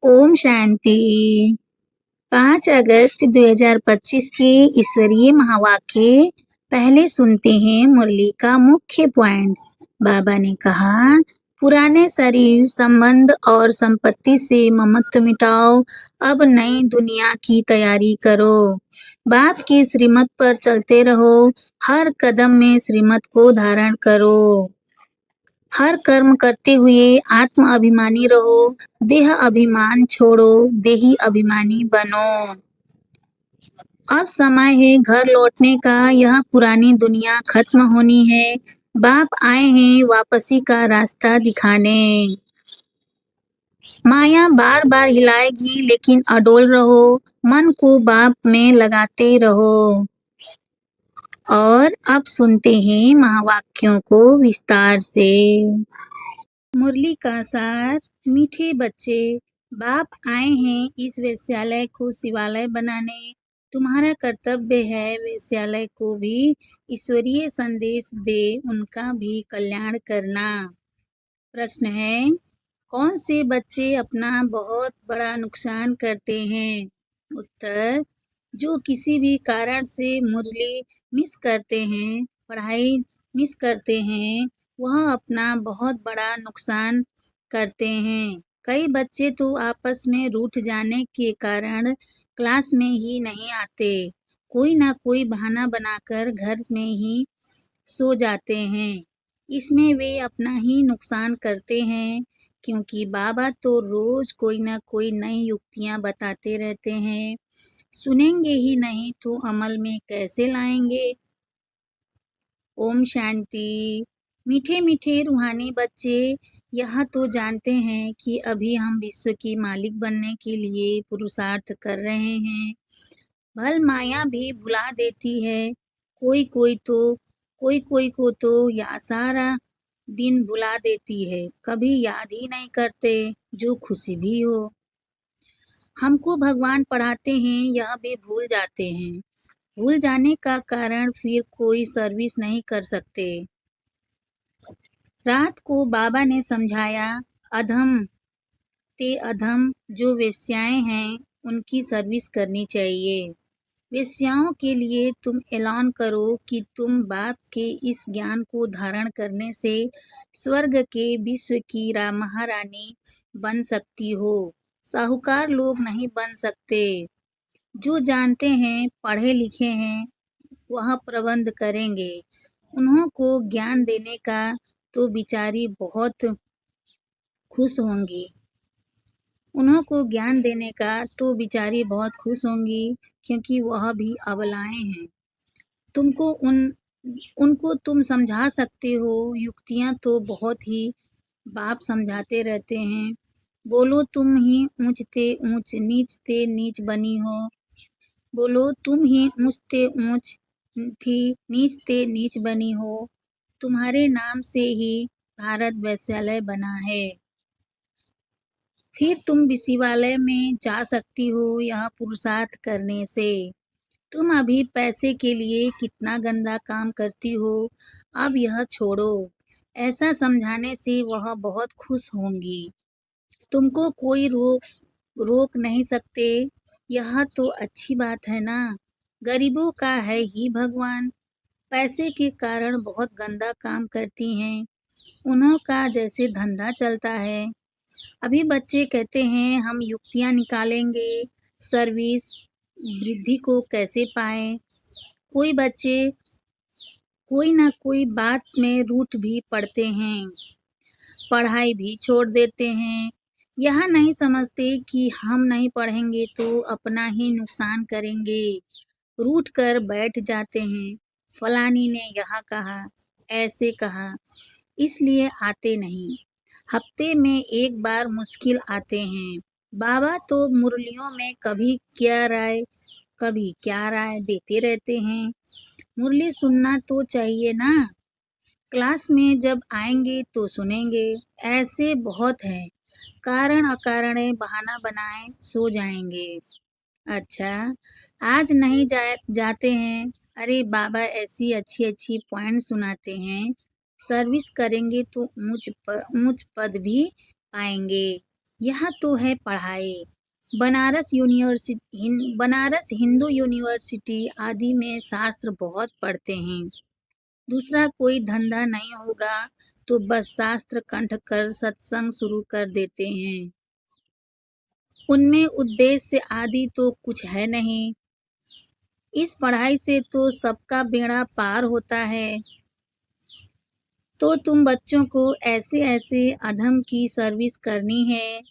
ओम शांति। 5 अगस्त 2025 के ईश्वरीय महावाक्य पहले सुनते हैं मुरली का मुख्य पॉइंट्स। बाबा ने कहा, पुराने शरीर, संबंध और संपत्ति से ममत्व मिटाओ, अब नई दुनिया की तैयारी करो। बाप की श्रीमत पर चलते रहो, हर कदम में श्रीमत को धारण करो। हर कर्म करते हुए आत्म अभिमानी रहो, देह अभिमान छोड़ो, देही अभिमानी बनो। अब समय है घर लौटने का, यह पुरानी दुनिया खत्म होनी है। बाप आए हैं वापसी का रास्ता दिखाने। माया बार बार हिलाएगी, लेकिन अडोल रहो, मन को बाप में लगाते रहो। और अब सुनते हैं महावाक्यों को विस्तार से। मुरली का सार। मीठे बच्चे, बाप आए हैं इस वेश्यालय को शिवालय बनाने। तुम्हारा कर्तव्य है वेश्यालय को भी ईश्वरीय संदेश दे, उनका भी कल्याण करना। प्रश्न है, कौन से बच्चे अपना बहुत बड़ा नुकसान करते हैं? उत्तर, जो किसी भी कारण से मुरली मिस करते हैं, पढ़ाई मिस करते हैं, वह अपना बहुत बड़ा नुकसान करते हैं। कई बच्चे तो आपस में रूठ जाने के कारण क्लास में ही नहीं आते, कोई ना कोई बहाना बनाकर घर में ही सो जाते हैं। इसमें वे अपना ही नुकसान करते हैं, क्योंकि बाबा तो रोज कोई ना कोई नई युक्तियां बताते रहते हैं। सुनेंगे ही नहीं तो अमल में कैसे लाएंगे? ओम शांति। मीठे मीठे रूहानी बच्चे, यह तो जानते हैं कि अभी हम विश्व की मालिक बनने के लिए पुरुषार्थ कर रहे हैं। भल माया भी भुला देती है, कोई कोई को तो या सारा दिन भुला देती है, कभी याद ही नहीं करते जो खुशी भी हो। हमको भगवान पढ़ाते हैं, यह भी भूल जाते हैं। भूल जाने का कारण फिर कोई सर्विस नहीं कर सकते। रात को बाबा ने समझाया, अधम ते अधम जो वेश्याएं हैं उनकी सर्विस करनी चाहिए। वेश्याओं के लिए तुम ऐलान करो कि तुम बाप के इस ज्ञान को धारण करने से स्वर्ग के विश्व की महारानी बन सकती हो। साहूकार लोग नहीं बन सकते। जो जानते हैं, पढ़े लिखे हैं, वह प्रबंध करेंगे। उन्हों को ज्ञान देने का तो बिचारी बहुत खुश होंगी। उन्हों को ज्ञान देने का तो बिचारी बहुत खुश होंगी, क्योंकि वह भी अबलाएं हैं। उनको तुम समझा सकते हो। युक्तियां तो बहुत ही बाप समझाते रहते हैं। बोलो तुम ही ऊंच ते ऊंच, नीच ते नीच बनी हो। बोलो तुम ही ऊंच ते ऊंच थी, नीच ते नीच बनी हो। तुम्हारे नाम से ही भारत वैश्यालय बना है। फिर तुम विशिवालय में जा सकती हो, यह पुरुषार्थ करने से। तुम अभी पैसे के लिए कितना गंदा काम करती हो, अब यह छोड़ो। ऐसा समझाने से वह बहुत खुश होंगी। तुमको कोई रोक नहीं सकते, यह तो अच्छी बात है ना। गरीबों का है ही भगवान। पैसे के कारण बहुत गंदा काम करती हैं, उन्हों का जैसे धंधा चलता है। अभी बच्चे कहते हैं हम युक्तियां निकालेंगे, सर्विस वृद्धि को कैसे पाएं। कोई बच्चे कोई ना कोई बात में रूठ भी पड़ते हैं, पढ़ाई भी छोड़ देते हैं। यह नहीं समझते कि हम नहीं पढ़ेंगे तो अपना ही नुकसान करेंगे। रूठ कर बैठ जाते हैं, फलानी ने यह कहा, ऐसे कहा, इसलिए आते नहीं। हफ्ते में एक बार मुश्किल आते हैं। बाबा तो मुरलियों में कभी क्या राय देते रहते हैं। मुरली सुनना तो चाहिए ना। क्लास में जब आएंगे तो सुनेंगे। ऐसे बहुत हैं, कारण अकारण बहाना बनाए सो जाएंगे। अच्छा, आज नहीं जाते हैं। अरे बाबा ऐसी अच्छी अच्छी पॉइंट सुनाते हैं, सर्विस करेंगे तो ऊंच पद भी पाएंगे। यह तो है पढ़ाई। बनारस हिंदू यूनिवर्सिटी आदि में शास्त्र बहुत पढ़ते हैं। दूसरा कोई धंधा नहीं होगा तो बस शास्त्र कंठ कर सत्संग शुरू कर देते हैं। उनमें उद्देश्य आदि तो कुछ है नहीं। इस पढ़ाई से तो सबका बेड़ा पार होता है। तो तुम बच्चों को ऐसे अधम की सर्विस करनी है।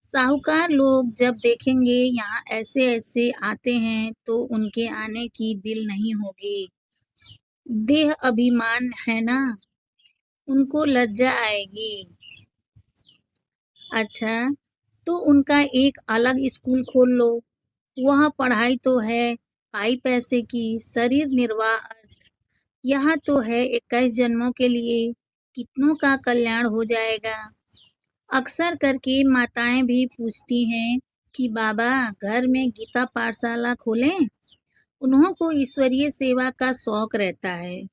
साहूकार लोग जब देखेंगे यहाँ ऐसे आते हैं तो उनके आने की दिल नहीं होगी। देह अभिमान है ना, उनको लज्जा आएगी। अच्छा, तो उनका एक अलग स्कूल खोल लो। वहाँ पढ़ाई तो है पाई पैसे की, शरीर निर्वाह अर्थ। यहाँ तो है 21 जन्मों के लिए, कितनों का कल्याण हो जाएगा। अक्सर करके माताएं भी पूछती हैं कि बाबा घर में गीता पाठशाला खोलें। उन्हों को ईश्वरीय सेवा का शौक रहता है।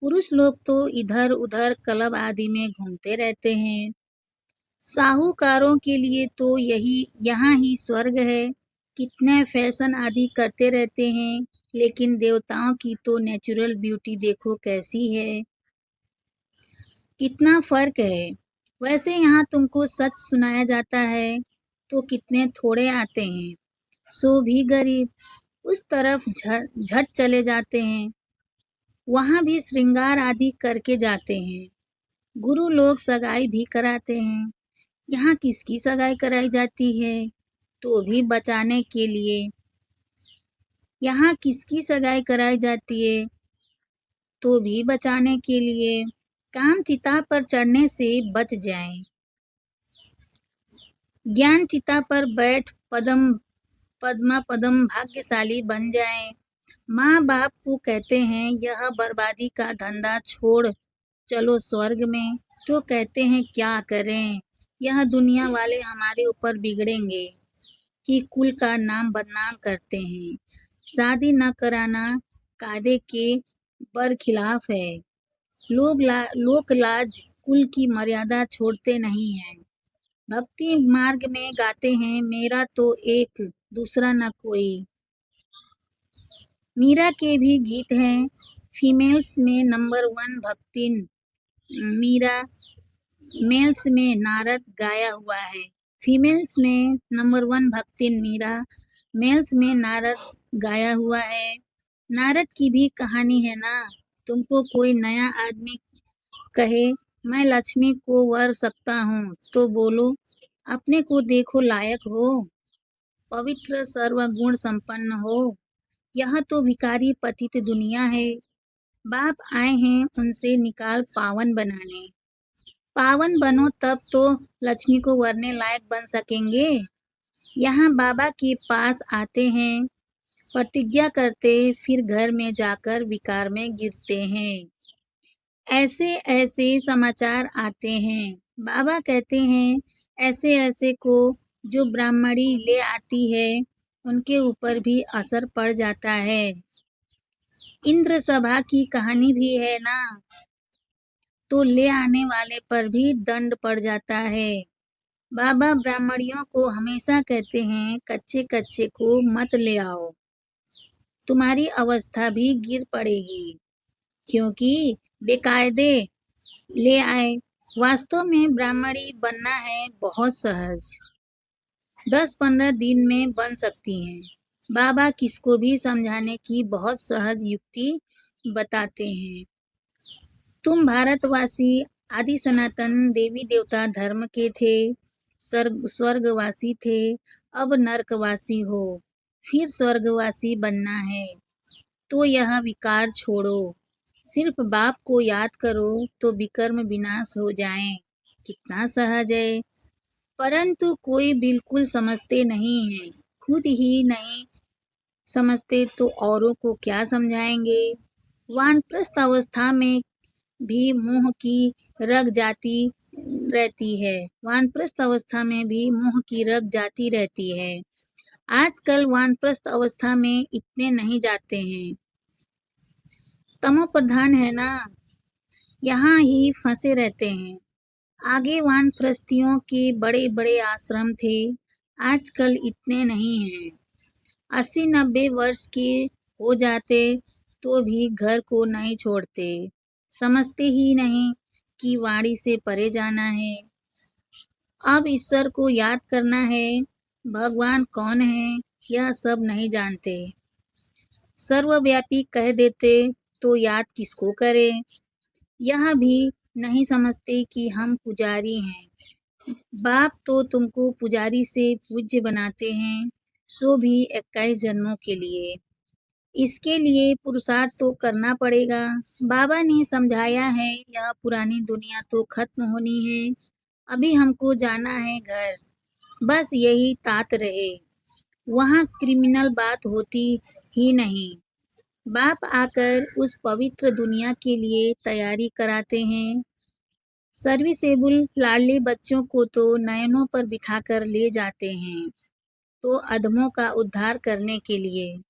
पुरुष लोग तो इधर उधर क्लब आदि में घूमते रहते हैं। साहूकारों के लिए तो यही यहाँ ही स्वर्ग है। कितने फैशन आदि करते रहते हैं, लेकिन देवताओं की तो नेचुरल ब्यूटी देखो कैसी है। कितना फर्क है। वैसे यहाँ तुमको सच सुनाया जाता है तो कितने थोड़े आते हैं, सो भी गरीब उस तरफ झट चले जाते हैं। वहाँ भी श्रृंगार आदि करके जाते हैं। गुरु लोग सगाई भी कराते हैं। यहाँ किसकी सगाई कराई जाती है तो भी बचाने के लिए। यहाँ किसकी सगाई कराई जाती है तो भी बचाने के लिए। काम चिता पर चढ़ने से बच जाएं। ज्ञान चिता पर बैठ पद्मा पदम भाग्यशाली बन जाएं। माँ बाप को कहते हैं यह बर्बादी का धंधा छोड़ चलो स्वर्ग में, तो कहते हैं क्या करें, यह दुनिया वाले हमारे ऊपर बिगड़ेंगे कि कुल का नाम बदनाम करते हैं। शादी न कराना कायदे के बरखिलाफ है। लोक लाज कुल की मर्यादा छोड़ते नहीं हैं। भक्ति मार्ग में गाते हैं मेरा तो एक दूसरा न कोई। मीरा के भी गीत हैं। फीमेल्स में नंबर 1 भक्तिन मीरा, मेल्स में नारद गाया हुआ है। फीमेल्स में नंबर 1 भक्तिन मीरा, मेल्स में नारद गाया हुआ है। नारद की भी कहानी है ना। तुमको कोई नया आदमी कहे मैं लक्ष्मी को वर सकता हूँ तो बोलो अपने को देखो लायक हो, पवित्र सर्वगुण संपन्न हो। यह तो भिखारी पतित दुनिया है। बाप आए हैं उनसे निकाल पावन बनाने। पावन बनो तब तो लक्ष्मी को वरने लायक बन सकेंगे। यहाँ बाबा के पास आते हैं, प्रतिज्ञा करते, फिर घर में जाकर विकार में गिरते हैं। ऐसे समाचार आते हैं। बाबा कहते हैं ऐसे को जो ब्राह्मणी ले आती है उनके ऊपर भी असर पड़ जाता है। इंद्र सभा की कहानी भी है ना, तो ले आने वाले पर भी दंड पड़ जाता है। बाबा ब्राह्मणियों को हमेशा कहते हैं कच्चे को मत ले आओ, तुम्हारी अवस्था भी गिर पड़ेगी, क्योंकि बेकायदे ले आए। वास्तव में ब्राह्मणी बनना है बहुत सहज, 10-15 दिन में बन सकती हैं। बाबा किसको भी समझाने की बहुत सहज युक्ति बताते हैं। तुम भारतवासी आदि सनातन देवी देवता धर्म के थे, स्वर्गवासी थे, अब नरकवासी हो, फिर स्वर्गवासी बनना है तो यह विकार छोड़ो। सिर्फ बाप को याद करो तो विकर्म विनाश हो जाएं। कितना सहज है, परंतु कोई बिल्कुल समझते नहीं है। खुद ही नहीं समझते तो औरों को क्या समझाएंगे। वानप्रस्थ अवस्था में भी मोह की रग जाती रहती है। वानप्रस्थ अवस्था में भी मोह की रग जाती रहती है। आजकल वानप्रस्थ अवस्था में इतने नहीं जाते हैं, तमो प्रधान है ना, यहाँ ही फंसे रहते हैं। आगे वानप्रस्थियों के बड़े-बड़े आश्रम थे, आजकल इतने नहीं हैं। 80-90 वर्ष के हो जाते तो भी घर को नहीं छोड़ते, समझते ही नहीं कि वाणी से परे जाना है। अब ईश्वर को याद करना है, भगवान कौन है, यह सब नहीं जानते। सर्वव्यापी कह देते तो याद किसको करें? यह भी नहीं समझते कि हम पुजारी हैं। बाप तो तुमको पुजारी से पूज्य बनाते हैं, सो भी 21 जन्मों के लिए। इसके लिए पुरुषार्थ तो करना पड़ेगा। बाबा ने समझाया है, यह पुरानी दुनिया तो खत्म होनी है, अभी हमको जाना है घर। बस यही तात रहे, वहाँ क्रिमिनल बात होती ही नहीं। बाप आकर उस पवित्र दुनिया के लिए तैयारी कराते हैं। सर्विसेबल लाडले बच्चों को तो नयनों पर बिठाकर ले जाते हैं, तो अधमों का उद्धार करने के लिए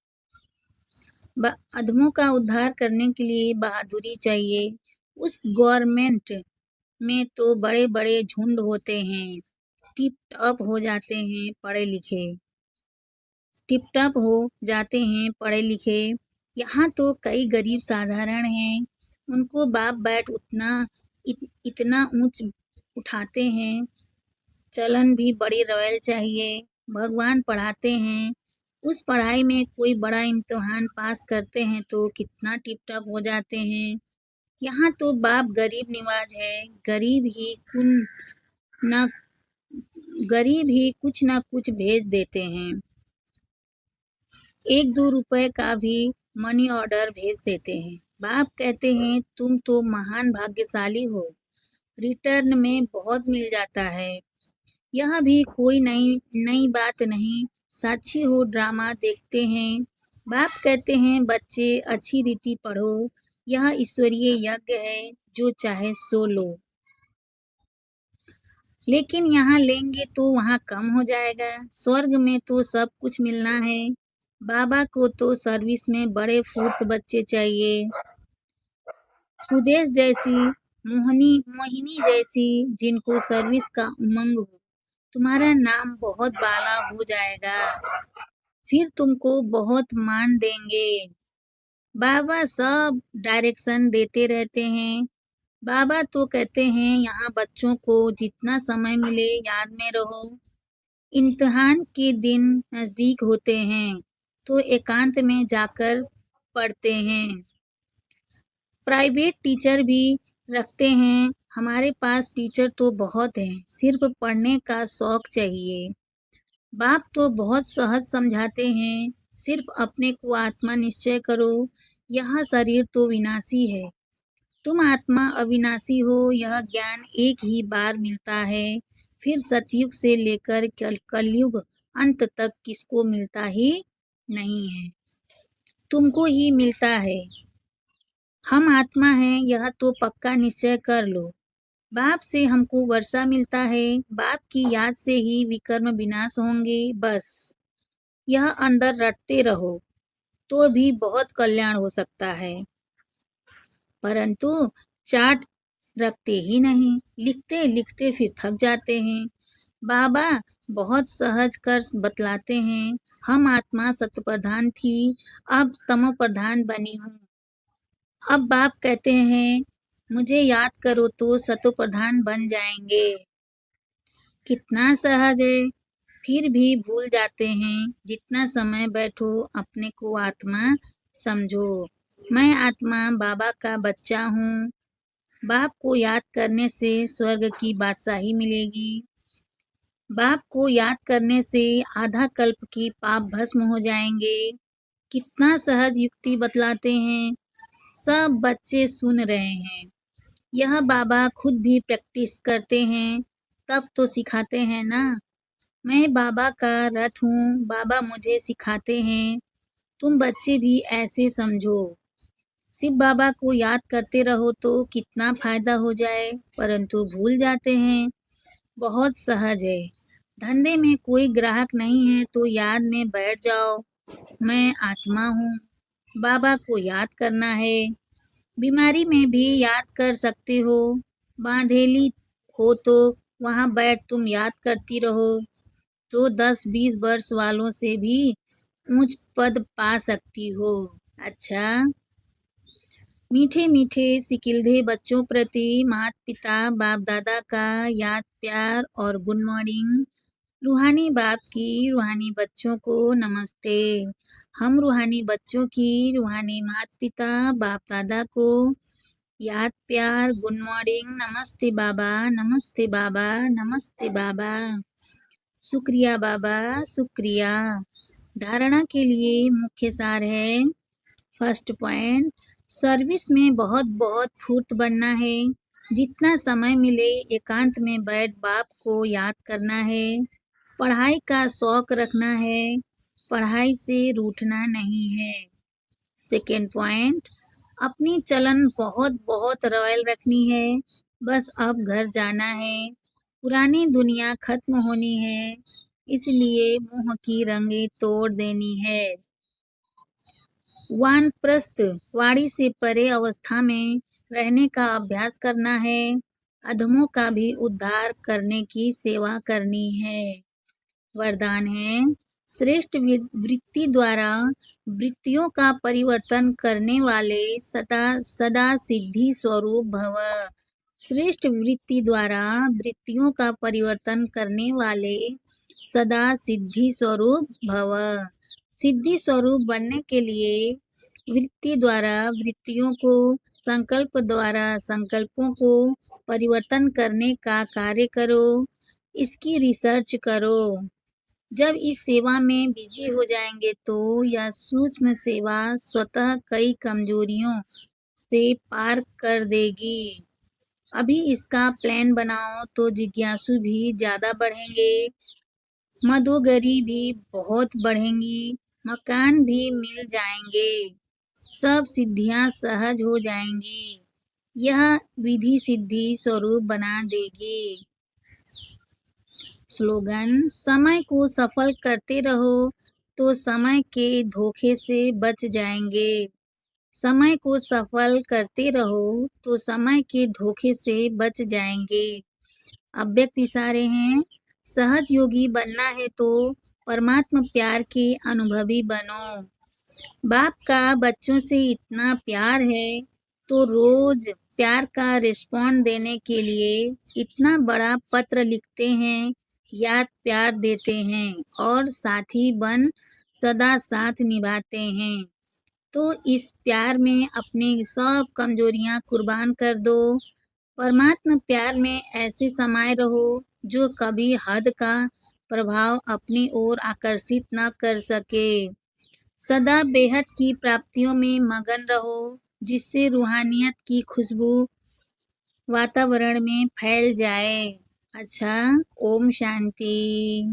अधमों का उद्धार करने के लिए बहादुरी चाहिए। उस गवर्नमेंट में तो बड़े-बड़े झुंड होते हैं, टिप-टॉप हो जाते हैं पढ़े-लिखे। टिप-टॉप हो जाते हैं पढ़े-लिखे। यहाँ तो कई गरीब साधारण हैं, उनको बाप-बेट इतना ऊँच उठाते हैं, चलन भी बड़ी रॉयल चाहिए। भगवान पढ़ाते हैं, उस पढ़ाई में कोई बड़ा इम्तिहान पास करते हैं तो कितना टिप-टॉप हो जाते हैं। यहाँ तो बाप गरीब निवाज है, न गरीब ही कुछ न कुछ भेज देते हैं। 1-2 रुपए का भी मनी ऑर्डर भेज देते हैं। बाप कहते हैं तुम तो महान भाग्यशाली हो, रिटर्न में बहुत मिल जाता है। यह भी कोई नई बात नहीं, साक्षी हो ड्रामा देखते हैं। बाप कहते हैं बच्चे अच्छी रीति पढ़ो, यह ईश्वरीय यज्ञ है, जो चाहे सो लो। लेकिन यहाँ लेंगे तो वहाँ कम हो जाएगा, स्वर्ग में तो सब कुछ मिलना है। बाबा को तो सर्विस में बड़े फुर्त बच्चे चाहिए, सुदेश जैसी, मोहिनी जैसी, जिनको सर्विस का उमंग हो। तुम्हारा नाम बहुत बाला हो जाएगा, फिर तुमको बहुत मान देंगे। बाबा सब डायरेक्शन देते रहते हैं। बाबा तो कहते हैं यहाँ बच्चों को जितना समय मिले याद में रहो। इम्तिहान के दिन नज़दीक होते हैं तो एकांत में जाकर पढ़ते हैं। प्राइवेट टीचर भी रखते हैं, हमारे पास टीचर तो बहुत हैं, सिर्फ पढ़ने का शौक चाहिए। बाप तो बहुत सहज समझाते हैं, सिर्फ अपने को आत्मा निश्चय करो, यह शरीर तो विनाशी है, तुम आत्मा अविनाशी हो। यह ज्ञान एक ही बार मिलता है, फिर सतयुग से लेकर कलयुग अंत तक किसको मिलता ही नहीं है, तुमको ही मिलता है। हम आत्मा हैं, यह तो पक्का निश्चय कर लो। बाप से हमको वर्षा मिलता है, बाप की याद से ही विकर्म विनाश होंगे। बस यह अंदर रटते रहो तो भी बहुत कल्याण हो सकता है, परंतु चार्ट रखते ही नहीं, लिखते लिखते फिर थक जाते हैं। बाबा बहुत सहज कर बतलाते हैं, हम आत्मा सत्प्रधान थी, अब तमोप्रधान बनी हूँ। अब बाप कहते हैं मुझे याद करो तो सतोप्रधान बन जाएंगे। कितना सहज है, फिर भी भूल जाते हैं। जितना समय बैठो अपने को आत्मा समझो। मैं आत्मा बाबा का बच्चा हूँ। बाप को याद करने से स्वर्ग की बादशाही मिलेगी। बाप को याद करने से आधा कल्प की पाप भस्म हो जाएंगे। कितना सहज युक्ति बतलाते हैं, सब बच्चे सुन रहे हैं। यह बाबा खुद भी प्रैक्टिस करते हैं, तब तो सिखाते हैं ना। मैं बाबा का रथ हूँ, बाबा मुझे सिखाते हैं, तुम बच्चे भी ऐसे समझो। शिव बाबा को याद करते रहो तो कितना फायदा हो जाए, परंतु भूल जाते हैं। बहुत सहज है, धंधे में कोई ग्राहक नहीं है तो याद में बैठ जाओ, मैं आत्मा हूँ, बाबा को याद करना है। बीमारी में भी याद कर सकते हो, बांधेली हो तो वहाँ बैठ तुम याद करती रहो, तो 10-20 वर्ष वालों से भी ऊंच पद पा सकती हो। अच्छा, मीठे मीठे सिकिल्धे बच्चों प्रति माता पिता बाप दादा का याद प्यार और गुड मॉर्निंग। रूहानी बाप की रूहानी बच्चों को नमस्ते। हम रूहानी बच्चों की रूहानी माता पिता बाप दादा को याद प्यार गुड मॉर्निंग। नमस्ते बाबा, नमस्ते बाबा, नमस्ते बाबा। शुक्रिया बाबा, शुक्रिया। धारणा के लिए मुख्य सार है। फर्स्ट पॉइंट, सर्विस में बहुत बहुत फुर्त बनना है। जितना समय मिले एकांत में बैठ बाप को याद करना है। पढ़ाई का शौक रखना है, पढ़ाई से रूठना नहीं है। सेकेंड पॉइंट, अपनी चलन बहुत बहुत रॉयल रखनी है। बस अब घर जाना है, पुरानी दुनिया खत्म होनी है, इसलिए मुंह की रंगे तोड़ देनी है। वानप्रस्थ वाणी से परे अवस्था में रहने का अभ्यास करना है। अधमों का भी उद्धार करने की सेवा करनी है। वरदान है, श्रेष्ठ वृत्ति द्वारा वृत्तियों का परिवर्तन करने वाले सदा सदा सिद्धि स्वरूप भव। श्रेष्ठ वृत्ति द्वारा वृत्तियों का परिवर्तन करने वाले सदा सिद्धि स्वरूप भव। सिद्धि स्वरूप बनने के लिए वृत्ति द्वारा वृत्तियों को, संकल्प द्वारा संकल्पों को परिवर्तन करने का कार्य करो। इसकी रिसर्च करो। जब इस सेवा में बिजी हो जाएंगे तो यह सूक्ष्म सेवा स्वतः कई कमजोरियों से पार कर देगी। अभी इसका प्लान बनाओ तो जिज्ञासु भी ज़्यादा बढ़ेंगे, मदोगरी भी बहुत बढ़ेंगी, मकान भी मिल जाएंगे, सब सिद्धियां सहज हो जाएंगी। यह विधि सिद्धि स्वरूप बना देगी। स्लोगन, समय को सफल करते रहो तो समय के धोखे से बच जाएंगे। समय को सफल करते रहो तो समय के धोखे से बच जाएंगे। अव्यक्त इशारे हैं। सहज योगी बनना है तो परमात्मा प्यार के अनुभवी बनो। बाप का बच्चों से इतना प्यार है तो रोज प्यार का रिस्पॉन्ड देने के लिए इतना बड़ा पत्र लिखते हैं, याद प्यार देते हैं और साथी बन सदा साथ निभाते हैं। तो इस प्यार में अपनी सब कमजोरियां कुर्बान कर दो। परमात्मा प्यार में ऐसे समाये रहो जो कभी हद का प्रभाव अपनी ओर आकर्षित न कर सके। सदा बेहद की प्राप्तियों में मगन रहो, जिससे रूहानियत की खुशबू वातावरण में फैल जाए। अच्छा, ओम शांति।